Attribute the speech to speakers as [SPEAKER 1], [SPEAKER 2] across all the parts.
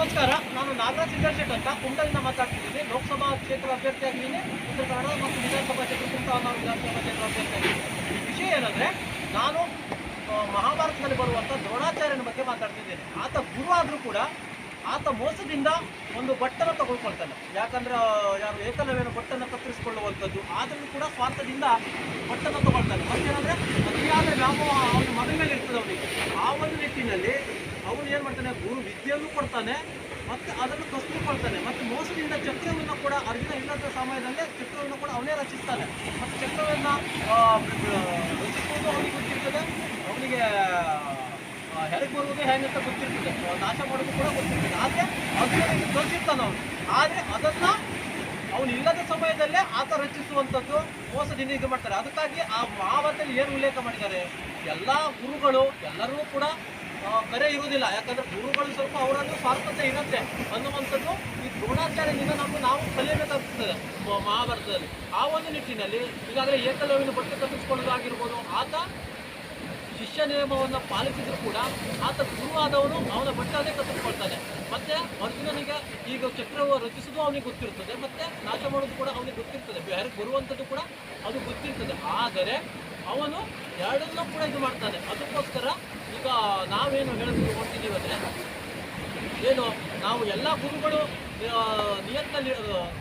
[SPEAKER 1] ನಮಸ್ಕಾರ. ನಾನು ನಾಗರಾಜ್ ಸಿಂಗರ್ಶೆಟ್ ಅಂತ ಕುಮಟದಿಂದ ಮಾತಾಡ್ತಿದ್ದೀನಿ. ಲೋಕಸಭಾ ಕ್ಷೇತ್ರ ಅಭ್ಯರ್ಥಿಯಾಗಿದ್ದೀನಿ. ಉತ್ತರ ಕನ್ನಡ ಮತ್ತು ವಿಧಾನಸಭಾ ಕ್ಷೇತ್ರ ಕುಮಟಾ ವಿಧಾನಸಭಾ ಕ್ಷೇತ್ರ ಅಭ್ಯರ್ಥಿಯಾಗಿದ್ದೀನಿ. ವಿಷಯ ಏನಂದರೆ, ನಾನು ಮಹಾಭಾರತದಲ್ಲಿ ಬರುವಂಥ ದ್ರೋಣಾಚಾರ್ಯನ ಬಗ್ಗೆ ಮಾತಾಡ್ತಿದ್ದೇನೆ. ಆತ ಗುರು ಆದರೂ ಕೂಡ ಆತ ಮೋಸದಿಂದ ಒಂದು ಬಟ್ಟನ್ನು ತಗೊಳ್ಕೊಳ್ತಾನೆ. ಯಾಕಂದ್ರೆ ಯಾರು ಏಕಲವ್ಯನ ಬಟ್ಟನ್ನು ಕತ್ತರಿಸಿಕೊಳ್ಳುವಂಥದ್ದು, ಆದರೂ ಕೂಡ ಸ್ವಾರ್ಥದಿಂದ ಬಟ್ಟನ್ನು ತಗೊಳ್ತಾನೆ. ಮತ್ತೇನಂದರೆ ಅತಿಯಾದ ವ್ಯಾಮೋಹ ಅವನ ಮಗನ ಮೇಲೆ ಇರ್ತದೆ ಅವನಿಗೆ. ಆ ಒಂದು ನಿಟ್ಟಿನಲ್ಲಿ ಅವನು ಏನು ಮಾಡ್ತಾನೆ, ಗುರು ವಿದ್ಯೆಯನ್ನು ಕೊಡ್ತಾನೆ ಮತ್ತು ಅದನ್ನು ಕಸಿದುಕೊಳ್ತಾನೆ. ಮತ್ತು ಮೋಸದಿಂದ ಚಕ್ರವನ್ನು ಕೂಡ ಅರ್ಜುನ ಇಲ್ಲದ ಸಮಯದಲ್ಲೇ ಚಕ್ರವನ್ನು ಕೂಡ ಅವನೇ ರಚಿಸ್ತಾನೆ. ಮತ್ತು ಚಕ್ರವನ್ನು ರಚಿಸುವುದು ಅವನಿಗೆ ಗೊತ್ತಿರ್ತದೆ, ಅವನಿಗೆ ಹೆರಿಗೆ ಬರುವುದು ಹೇಗಂತ ಗೊತ್ತಿರ್ತದೆ, ನಾಶ ಮಾಡೋದು ಕೂಡ ಗೊತ್ತಿರ್ತದೆ. ಆದರೆ ಅರ್ಜುನನಿಗೆ ತೋರಿಸಿರ್ತಾನೆ ಅವನು. ಆದರೆ ಅದನ್ನು ಅವನು ಇಲ್ಲದ ಸಮಯದಲ್ಲೇ ಆತ ರಚಿಸುವಂಥದ್ದು ಮೋಸದಿಂದ ಇದು ಮಾಡ್ತಾರೆ. ಅದಕ್ಕಾಗಿ ಆ ಮಹಾಭಾರತದಲ್ಲಿ ಏನು ಉಲ್ಲೇಖ ಮಾಡಿದ್ದಾರೆ, ಎಲ್ಲ ಗುರುಗಳು ಎಲ್ಲರೂ ಕೂಡ ಕರೆ ಇರುವುದಿಲ್ಲ. ಯಾಕಂದರೆ ಗುರುಗಳು ಸ್ವಲ್ಪ ಅವರನ್ನು ಸ್ವಾರ್ಥತೆ ಇರುತ್ತೆ ಅನ್ನುವಂಥದ್ದು ಈ ದ್ರೋಣಾಚಾರ್ಯನಿಂದ ನಾವು ಕಲಿಯಬೇಕಾಗ್ತದೆ ಮಹಾಭಾರತದಲ್ಲಿ. ಆ ಒಂದು ನಿಟ್ಟಿನಲ್ಲಿ ಈಗಾಗಲೇ ಏಕಲವ್ಯನ ಬಟ್ಟೆ ಕತ್ತಿಸ್ಕೊಳ್ಳೋದಾಗಿರ್ಬೋದು, ಆತ ಶಿಷ್ಯ ನಿಯಮವನ್ನು ಪಾಲಿಸಿದ್ರು ಕೂಡ ಆತ ಗುರುವಾದವನು ಅವನ ಬಟ್ಟೆಯನ್ನೇ ಕತ್ತಿಸ್ಕೊಳ್ತಾನೆ. ಮತ್ತು ಅರ್ಜುನನಿಗೆ ಈಗ ಚಕ್ರವು ರಚಿಸೋದು ಅವನಿಗೆ ಗೊತ್ತಿರ್ತದೆ, ಮತ್ತು ನಾಶ ಮಾಡೋದು ಕೂಡ ಅವನಿಗೆ ಗೊತ್ತಿರ್ತದೆ, ಯಾರಿಗೆ ಬರುವಂಥದ್ದು ಕೂಡ ಅದು ಗೊತ್ತಿರ್ತದೆ. ಆದರೆ ಅವನು ಎರಡನ್ನೂ ಕೂಡ ಇದು ಮಾಡ್ತಾನೆ. ಅದಕ್ಕೋಸ್ಕರ ಈಗ ನಾವೇನು ಹೇಳಬೇಕು ಹೊರಟಿದ್ದೀವಿ ಅಂದರೆ, ಏನು ನಾವು ಎಲ್ಲ ಗುರುಗಳು ನಿಯತ್ತಲ್ಲಿ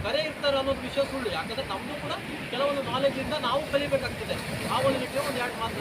[SPEAKER 1] ಕರೆ ಇರ್ತಾರೆ ಅನ್ನೋದು ವಿಷಯ ಸುಳ್ಳು. ಯಾಕಂದರೆ ನಮ್ಮದು ಕೂಡ ಕೆಲವೊಂದು ನಾಲೆಜಿಂದ ನಾವು ಕಲಿಬೇಕಾಗ್ತದೆ. ಆ ಒಂದು ನಿಟ್ಟಿಗೆ ಒಂದು ಎರಡು ಮಾತು